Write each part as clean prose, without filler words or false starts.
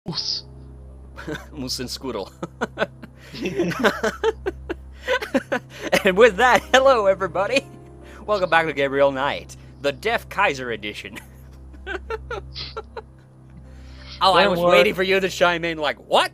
Moose. Moose and Squirrel. And with that, hello everybody! Welcome back to Gabriel Knight, the Deaf Kaiser edition. Oh, I was waiting for you to chime in like, what?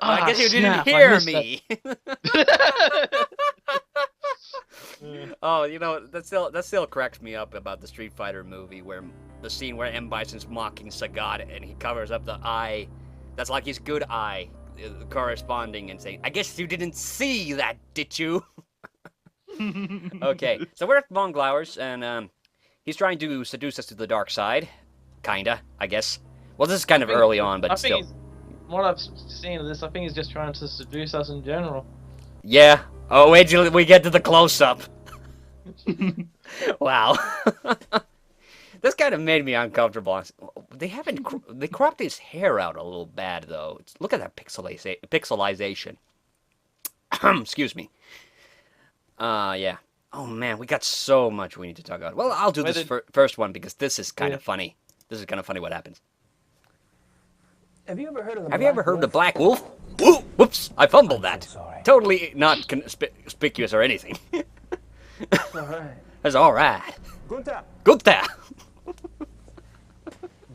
I guess you didn't hear me. Oh, you know, that still cracks me up about the Street Fighter movie, where the scene where M. Bison's mocking Sagat and he covers up the eye. That's like his good eye, corresponding, and saying, I guess you didn't see that, did you? Okay, so we're at Von Glauer's, and he's trying to seduce us to the dark side. Kinda, I guess. Well, this is kind of early on, but still. What I've seen of this, I think he's just trying to seduce us in general. Yeah. Oh, wait till we get to the close-up. Wow. This kind of made me uncomfortable. They cropped his hair out a little bad, though. Look at that pixelization. Excuse me. Yeah. Oh, man, we got so much we need to talk about. Well, I'll do this first one, because this is kind of funny. This is kind of funny what happens. Have you ever heard of the Black Wolf? Whoops, I fumbled that. Totally not conspicuous or anything. That's all right. That's all right. Gunther. Gunther.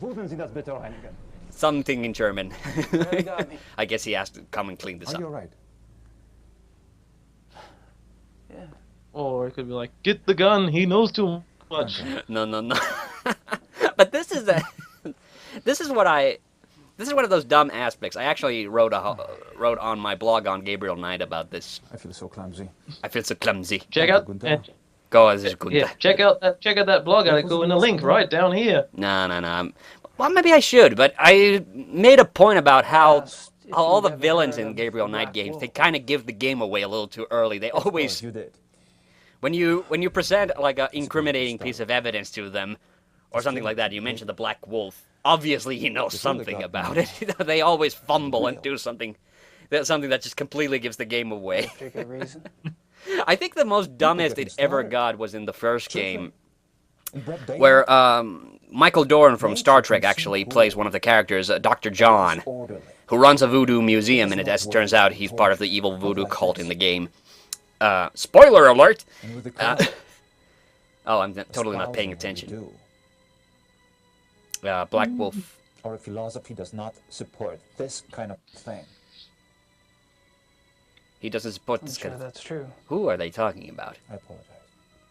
Würden Sie das bitte reinigen? Something in German. You got me. I guess he has to come and clean this up. Are you all right? Yeah. Or it could be like, get the gun, he knows too much. No. But this is one of those dumb aspects. I actually wrote on my blog on Gabriel Knight about this. I feel so clumsy. Check out, Go as Gunther. yeah, check out that blog article in the link right down here. No. Well, maybe I should, but I made a point about how all the villains in Gabriel Knight games, they kind of give the game away a little too early. They always, You did. when you present like an incriminating piece of evidence to them, or something like that, you mention the Black Wolf. Obviously, he knows something about it. They always fumble and do something that just completely gives the game away. I think the most dumbest it ever got was in the first game, where Michael Dorn from Star Trek actually plays one of the characters, Dr. John, who runs a voodoo museum, and as it turns out, he's part of the evil voodoo cult in the game. Spoiler alert! Oh, I'm totally not paying attention. Black Wolf. Our philosophy does not support this kind of thing. He doesn't support this kind of... That's true. Who are they talking about?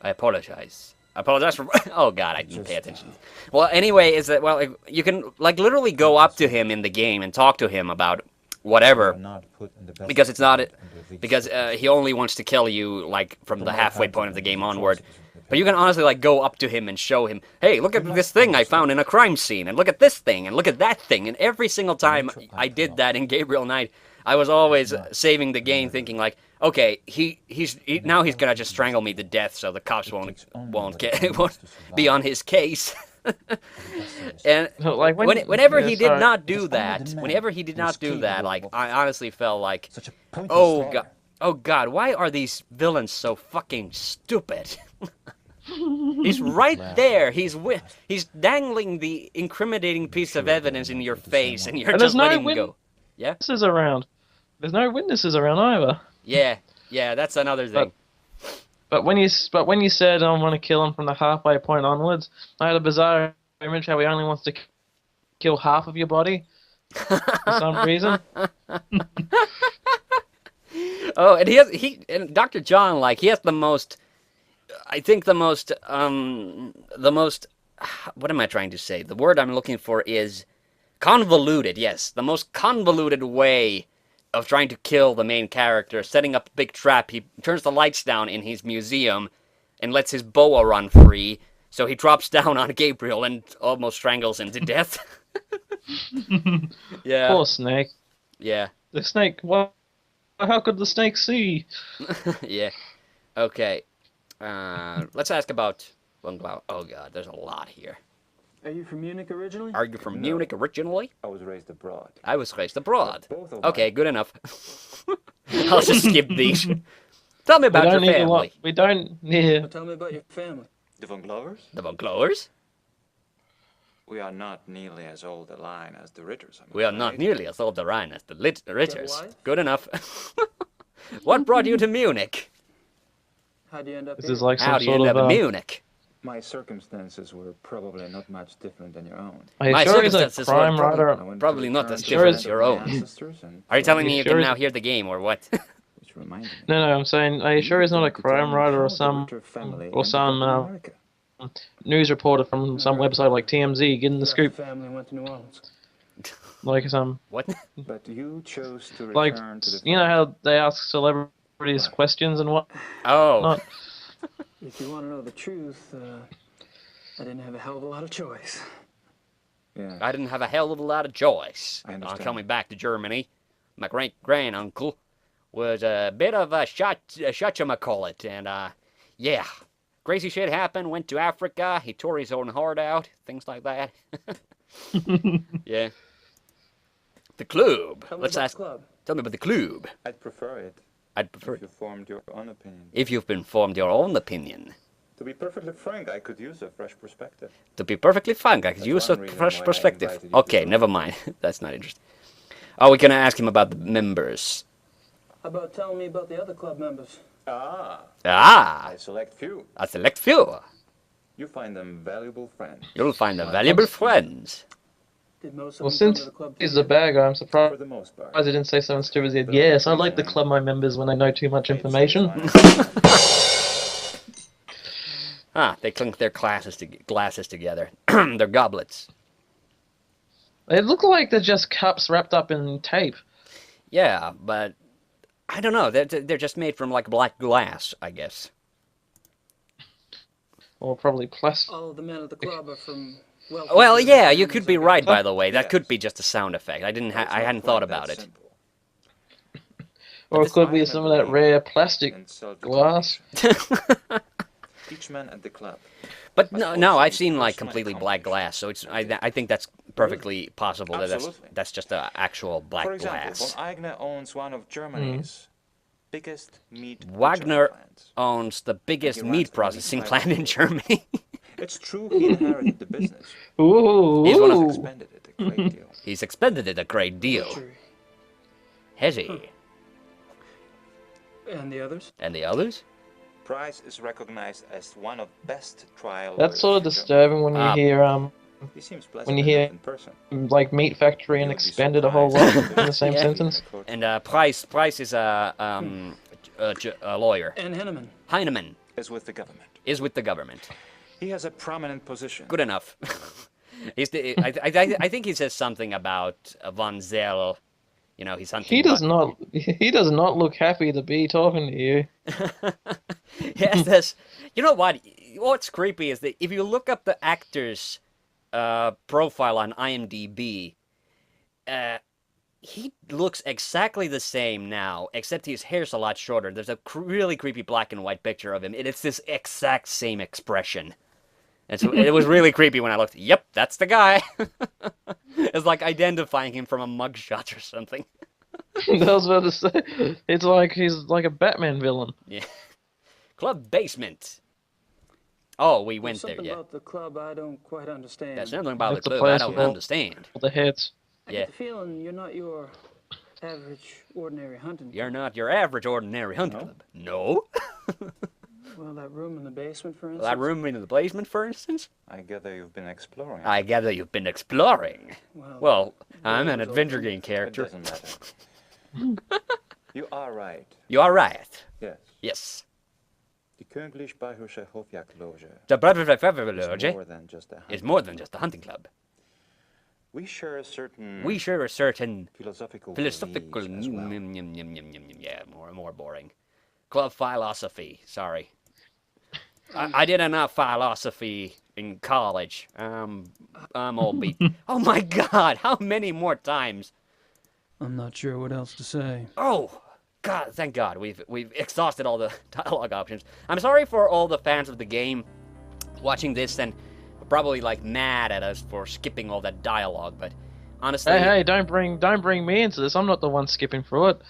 I apologize. I apologize for... Oh, God, I didn't pay attention. Well, anyway, is that... Well, you can, like, literally go up to him in the game and talk to him about whatever. Because it's not... Because he only wants to kill you, like, from the halfway point of the game onward. But you can honestly, like, go up to him and show him, hey, look at this thing I found in a crime scene, and look at this thing, and look at that thing. And every single time I did that in Gabriel Knight, I was always saving the game, thinking like, okay, now he's gonna just strangle me to death, so the cops won't be on his case. And Like whenever he did not do that, like, I honestly felt like, oh God, why are these villains so fucking stupid? He's right there. He's dangling the incriminating piece of evidence in your face, and you're just letting him go. Yeah. There's no witnesses around either. Yeah, that's another thing. But when you said I want to kill him from the halfway point onwards, I had a bizarre image how he only wants to kill half of your body for some reason. Oh, and and Dr. John, like, he has the most, I think the most, what am I trying to say? The word I'm looking for is convoluted, yes. The most convoluted way of trying to kill the main character, setting up a big trap. He turns the lights down in his museum and lets his boa run free, so he drops down on Gabriel and almost strangles him to death. Yeah. Poor snake. Yeah. The snake, what? How could the snake see? Yeah. Okay. Let's ask about Von Glauer. Oh God, there's a lot here. Are you from Munich originally? Are you from Munich originally? I was raised abroad. I was raised abroad. Both of Okay, good enough. I'll just skip these. Tell me about your family. We don't. Yeah. Tell me about your family. The Von Glauers? The Von Glauers? We are not nearly as old a line as the Ritters. We are not nearly as old a line as the Ritters. wife? Good enough. What brought you to Munich? How'd you end up This here? is like How some do you sort end of. up in Munich? My circumstances were probably not much different than your own. Are you My sure he's a circumstances were crime writer? I went Probably to the not current as different land as of your my own. ancestors and Are you telling me You you sure can is- now hear the game, or what? which reminded me. No, I'm saying, are you sure he's not a crime writer or some news reporter from some website like TMZ getting the Left scoop? family and went to New Orleans. Like some, What? But you chose to like, return to the you know how they ask celebrities questions and what Oh. not? If you want to know the truth, I didn't have a hell of a lot of choice. Yeah. I didn't have a hell of a lot of choice I on understand. coming back to Germany. My great-granduncle was a bit of a shot-you-ma-call-it, and, yeah. Crazy shit happened, went to Africa, he tore his own heart out, things like that. Yeah. The club. Tell me Let's about ask. the club. Tell me about the club. I'd prefer it I'd prefer if you formed your own opinion. if you've been formed your own opinion. To be perfectly frank, I could use a fresh perspective. To be perfectly frank, I could That's use a one reason fresh why I perspective. invited you to Okay, join. never mind. That's not interesting. Oh, we're gonna ask him about the members. How about telling me about the other club members? Ah, Ah, I select few. a select few. You find them valuable friends. You'll find a valuable friends. Did most of Well, them come to since the club? he's the bad guy, I'm For surprised the most part. he didn't say something stupid. He said, yes, I like to club my members when I know too much information. Ah, they clink their glasses together. Their goblets. They look like they're just cups wrapped up in tape. Yeah, but I don't know. They're just made from like black glass, I guess. Or probably plastic. All of the men at the club are from Well, yeah, you could be right. By the way, that Yes. could be just a sound effect. I didn't. I hadn't thought about it. Or it could be some of that rare plastic glass. Each man at the club. But no, I've seen like completely black glass, so it's. I think that's perfectly possible that Absolutely. that's just a actual black For example, glass. von Eigner owns one of Germany's biggest meat Wagner butcher plants. owns the biggest He meat runs the meat processing plant. plant in Germany. It's true he inherited the business. Ooh. He's one of He's expended it a great deal. He's expended it a great deal. Has he? And the others? And the others? Price is recognized as one of best trial That's sort of lawyers in disturbing when you Ah. hear Germany. He seems pleasant when you hear- enough in person. like meat factory and You'll be expended a whole lot surprised in the same Yeah. sentence. And Price is a lawyer. And Henneman. Heinemann Is with the government. is with the government. He has a prominent position. Good enough. I think he says something about Von Zell. You know, he's hunting. He does not look happy to be talking to you. Yes, that's. You know what? What's creepy is that if you look up the actor's profile on IMDb, he looks exactly the same now, except his hair's a lot shorter. There's a really creepy black and white picture of him, and it's this exact same expression. It was really creepy when I looked. Yep, that's the guy. It's like identifying him from a mugshot or something. I was about to say, it's like he's like a Batman villain. Yeah. Club basement. Oh, we went There's there, something yeah. about the club I don't quite understand. There's something about It's the a club I place don't with all- understand. The heads. I Yeah. get the feeling you're not your average, ordinary hunting You're club. not your average ordinary hunting club. No? Well, that room in the basement, for instance. That room in the basement, for instance? I gather you've been exploring. I gather you've been exploring. Well, I'm an was adventure open. game It character. doesn't matter. You are right. You are right. Yes. Yes. Die Königlich Bayerische Hofjagdloge The Brother is more than just a is hunt. more than just a hunting club. We share a certain We share a certain philosophical philosophical... beliefs as well. Yeah, more boring. Club philosophy, sorry. I did enough philosophy in college. I'm all beat. Oh my god, how many more times? I'm not sure what else to say. Oh, God, thank God. We've exhausted all the dialogue options. I'm sorry for all the fans of the game watching this and probably like mad at us for skipping all that dialogue, but honestly, Hey, don't bring me into this. I'm not the one skipping through it.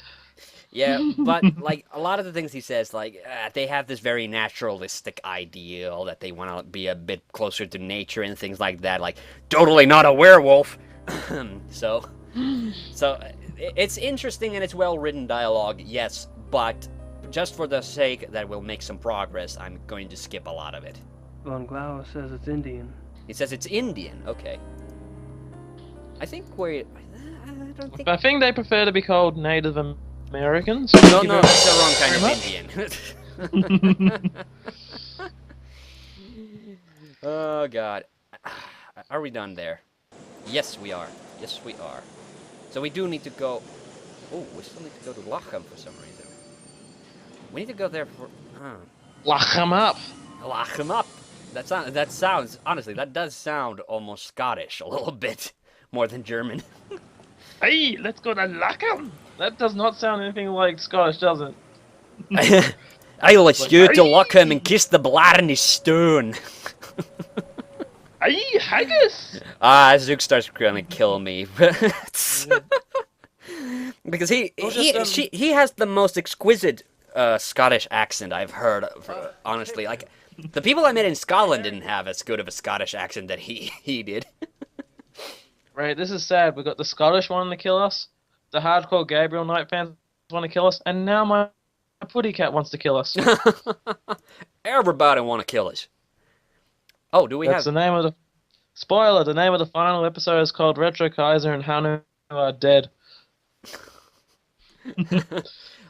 Yeah, but like a lot of the things he says, like they have this very naturalistic ideal that they want to be a bit closer to nature and things like that. Like totally not a werewolf. so, it's interesting and it's well written dialogue, yes, but just for the sake that we'll make some progress, I'm going to skip a lot of it. Von Glauer says it's Indian. He says it's Indian. Okay. I think we're. I think they prefer to be called Native Americans. No, that's the wrong kind of Indian. Oh God, are we done there? Yes, we are. Yes, we are. So we do need to go. Oh, we still need to go to Lacham for some reason. We need to go there for. Lock 'em up. Lock him up. That sounds honestly. That does sound almost Scottish a little bit more than German. Hey, let's go to lock 'em. That does not sound anything like Scottish, does it? I'll you to lock him and kiss the blood in his stone. Hey, haggis. Zook starts gonna kill me. Because he has the most exquisite Scottish accent I've heard. Honestly, like the people I met in Scotland didn't have as good of a Scottish accent that he did. Right, this is sad. We got the Scottish wanting to kill us, the hardcore Gabriel Knight fans want to kill us, and now my Putty Cat wants to kill us. Everybody want to kill us. Oh, do we That's have? the name of the spoiler. The name of the final episode is called Retro Kaiser and Hanu are dead.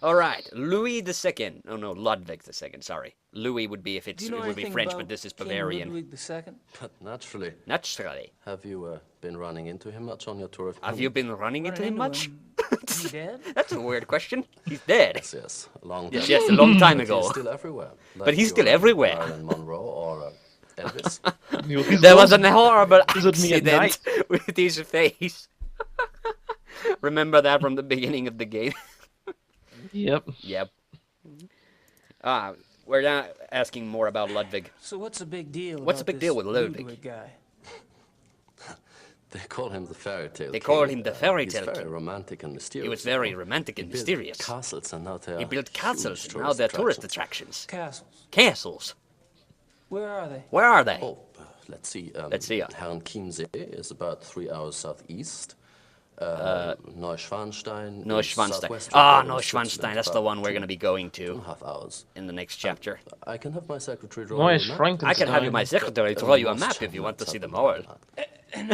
All right, Louis II. Oh no, Ludwig II. Sorry, Louis would be if it would be French, but this is Bavarian. Ludwig II? But naturally. Naturally. Have you been running into him much on your tour of Have you been running into him much? Is he dead? That's a weird question. He's dead. Yes, a long time. Yes, a long time But ago. he's still everywhere. But he's still your everywhere. Marilyn Monroe or Elvis. There was an horrible Visit me at accident with his face. Remember that from the beginning of the game. Yep. Yep. We're not asking more about Ludwig. So what's the big deal? What's the big deal with Ludwig? Guy? They call him the fairy tale They king. call him the fairy He's tale very king. romantic and mysterious. He was very romantic and He built mysterious. castles and now they He are built castles, huge and now they're tourist attractions. attractions. Castles. Castles. Where are they? Where are they? Oh, let's see. Let's see. Herrenchiemsee is about 3 hours southeast. Neuschwanstein. Neuschwanstein. Neuschwanstein. That's the one we're going to be going to 2.5 hours. in the next chapter. I can have my secretary draw Nice you a map. Frankenstein. I can have you, my secretary, draw you a map if you want to see them all.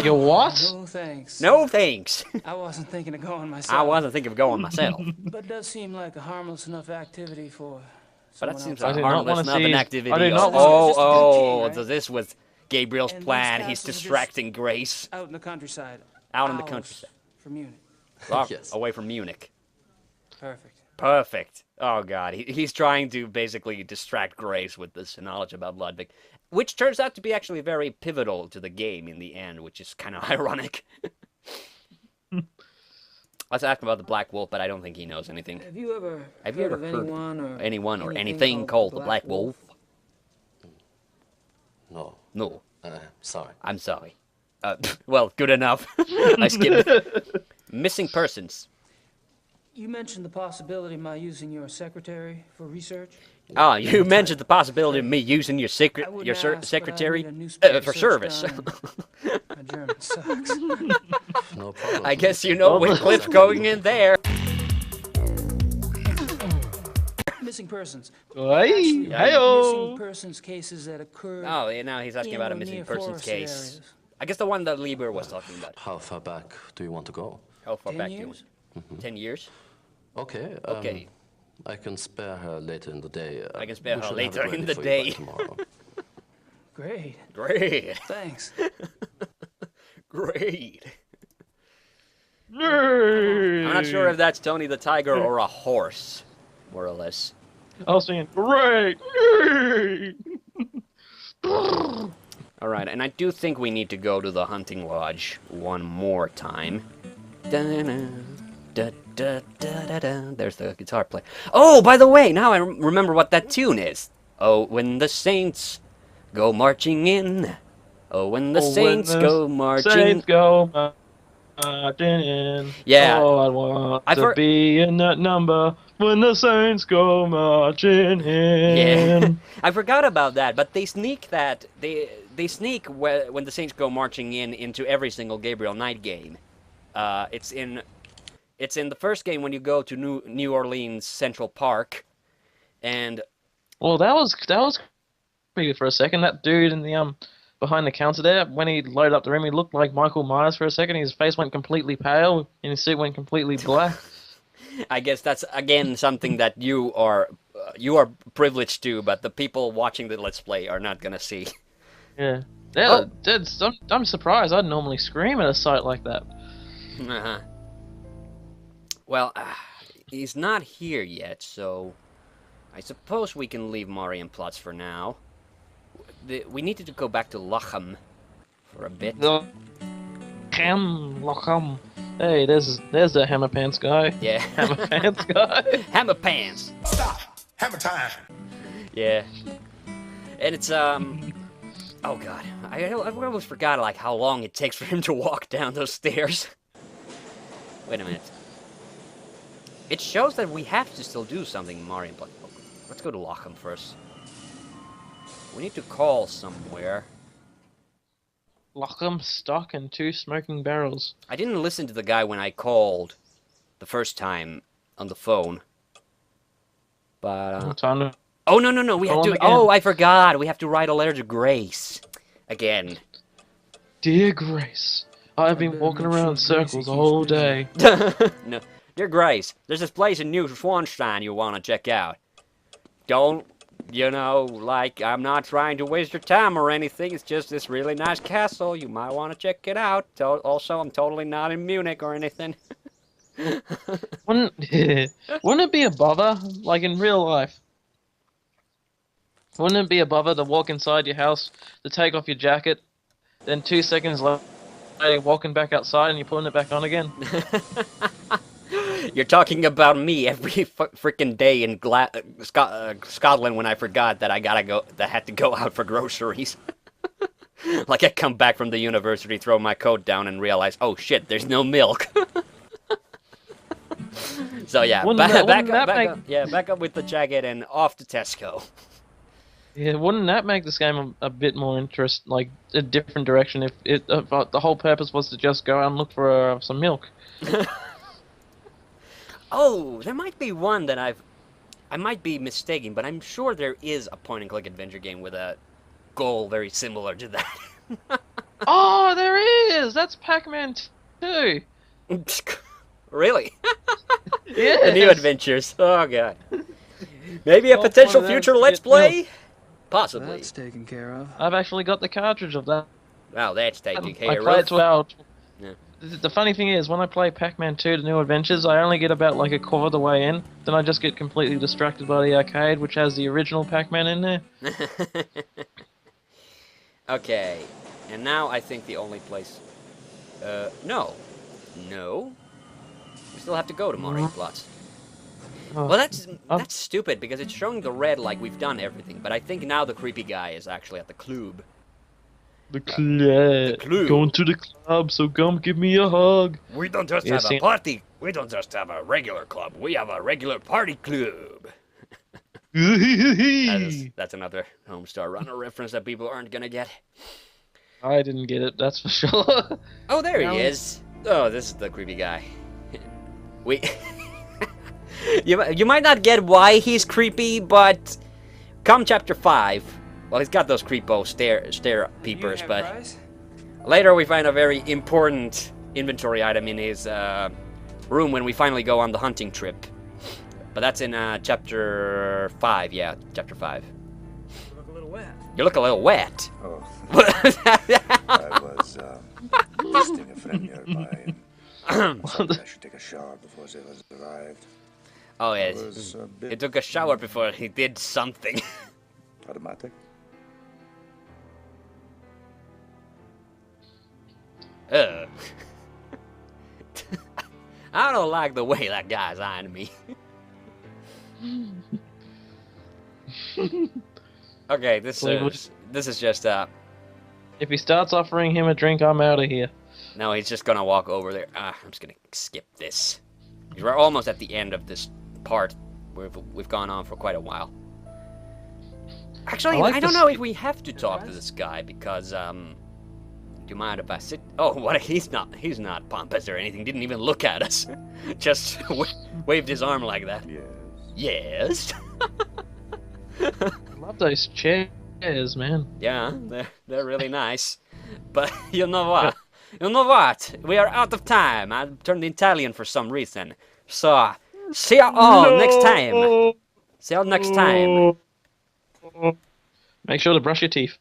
You what? No, thanks. No thanks. I wasn't thinking of going myself. I wasn't thinking of going myself. But it does seem like a harmless enough activity for But that someone seems else. like I do a not harmless wanna enough see- an activity. I do not want- Oh, right? so this was Gabriel's And these plan. He's castles are just- distracting Grace out in the countryside. out in the Hours countryside. From Munich. Yes. Away from Munich. Perfect. Perfect. Oh god, he's trying to basically distract Grace with this knowledge about Ludwig, which turns out to be actually very pivotal to the game in the end, which is kind of ironic. Let's ask him about the Black Wolf, but I don't think he knows anything. Have you ever Have you heard ever of heard anyone or anything called the Black Wolf? No, No, sorry. I'm sorry. Well, good enough. I skipped. Missing persons. You mentioned the possibility of my using your secretary for research. Ah, you mentioned the possibility of me using your I wouldn't ask, but I secretary need a newspaper for search service. done. My German sucks. No problem. I guess you know Wycliffe going in there. Missing persons. Hey, Actually, hey-o. missing persons cases that occur. Oh, yeah, now he's asking in about a or missing near persons forested case. areas. I guess the one that Lieber was talking about. How far back do you want to go? How far 10 back do you years? want? 10 years? Okay. Okay. I can spare her later in the day. I can spare we her should have it later ready in the for you by day. tomorrow. Great. Great. Thanks. Great. I'm not sure if that's Tony the Tiger or a horse, more or less. I was singing, great! All right, and I do think we need to go to the hunting lodge one more time. Da-na, da-da-da-da-da. There's the guitar play. Oh, by the way, now I remember what that tune is. Oh, when the saints go marching in. Oh, when the saints go marching. Saints go marching in. Yeah. Oh, I want I to for- be in that number when the Saints go marching Yeah, in. I forgot about that. But they sneak that they sneak when the Saints go marching in into every single Gabriel Knight game. It's in the first game when you go to New Orleans Central Park, and Well, that was creepy for a second. That dude in the behind the counter there, when he loaded up the room, he looked like Michael Myers for a second. His face went completely pale, and his suit went completely black. I guess that's again something that you are privileged to, but the people watching the Let's Play are not gonna see. Yeah. Oh. Yeah, I'm surprised. I'd normally scream at a sight like that. Uh-huh. Well, he's not here yet, so I suppose we can leave Marienplatz for now. We needed to go back to Lachem for a bit. Lockham. Hey, there's the hammer pants guy. Yeah. Hammer pants guy. Hammer pants. Stop! Hammer time! Yeah. And it's oh god, I almost forgot like how long it takes for him to walk down those stairs. Wait a minute. It shows that we have to still do something in Marienplatz. Let's go to Lochem first. We need to call somewhere. Lockham, stock, and 2 smoking barrels. I didn't listen to the guy when I called the first time on the phone. But Time to oh no, we have Call him to. again. Oh, I forgot. We have to write a letter to Grace again. Dear Grace, I've been walking around in circles all day. No, dear Grace, there's this place in New Schwanstein you want to check out. Don't, like, I'm not trying to waste your time or anything. It's just this really nice castle. You might want to check it out. Also, I'm totally not in Munich or anything. Wouldn't it be a bother, like in real life? Wouldn't it be a bother to walk inside your house, to take off your jacket, then 2 seconds later you're walking back outside and you're putting it back on again? You're talking about me every freaking day in Scotland when I forgot that I had to go out for groceries. Like I come back from the university, throw my coat down, and realize, oh shit, there's no milk. So yeah, back up with the jacket and off to Tesco. Yeah, wouldn't that make this game a bit more like a different direction if the whole purpose was to just go out and look for some milk? Oh, there might be one that I might be mistaken, but I'm sure there is a point-and-click adventure game with a goal very similar to that. Oh, there is! That's Pac-Man 2! Really? Yeah. The new adventures. Oh god. Maybe a potential future Let's Play? Possibly. That's taken care of. I've actually got the cartridge of that. Wow, that's taken I care play of. it to about... Yeah. The funny thing is, when I play Pac-Man 2 The New Adventures, I only get about like a quarter of the way in. Then I just get completely distracted by the arcade, which has the original Pac-Man in there. Okay, and now I think the only place... no. No. We still have to go to Marienplatz. Oh, Well, that's stupid, because it's showing the red like we've done everything, but I think now the creepy guy is actually at the club. the club. club. Going to the club, so come give me a hug. We don't just have a party. We don't just have a regular club. We have a regular party club. That's another Homestar Runner reference that people aren't gonna get. I didn't get it, that's for sure. Oh, there he is. Oh, this is the creepy guy. We... you might not get why he's creepy, but come chapter 5. Well, he's got those creepo stare peepers, but later we find a very important inventory item in his room when we finally go on the hunting trip. But that's in chapter 5, yeah, chapter 5. You look a little wet. You look a little wet. Oh, I was visiting a friend nearby. I should take a shower before they arrived. Oh, yeah. It was a He bit took a shower before he did something. automatic. Ugh. I don't like the way that guy's eyeing me. Okay, this is just If he starts offering him a drink, I'm out of here. No, he's just gonna walk over there. I'm just gonna skip this. We're almost at the end of this part. We've gone on for quite a while. Actually, I don't know if we have to talk to this guy because do you mind if I sit? Oh, what? He's not pompous or anything. Didn't even look at us. Just waved his arm like that. Yes. I love those chairs, man. Yeah, they're really nice. But you know what? You know what? We are out of time. I turned Italian for some reason. So, see you all next time. See you all next time. Make sure to brush your teeth.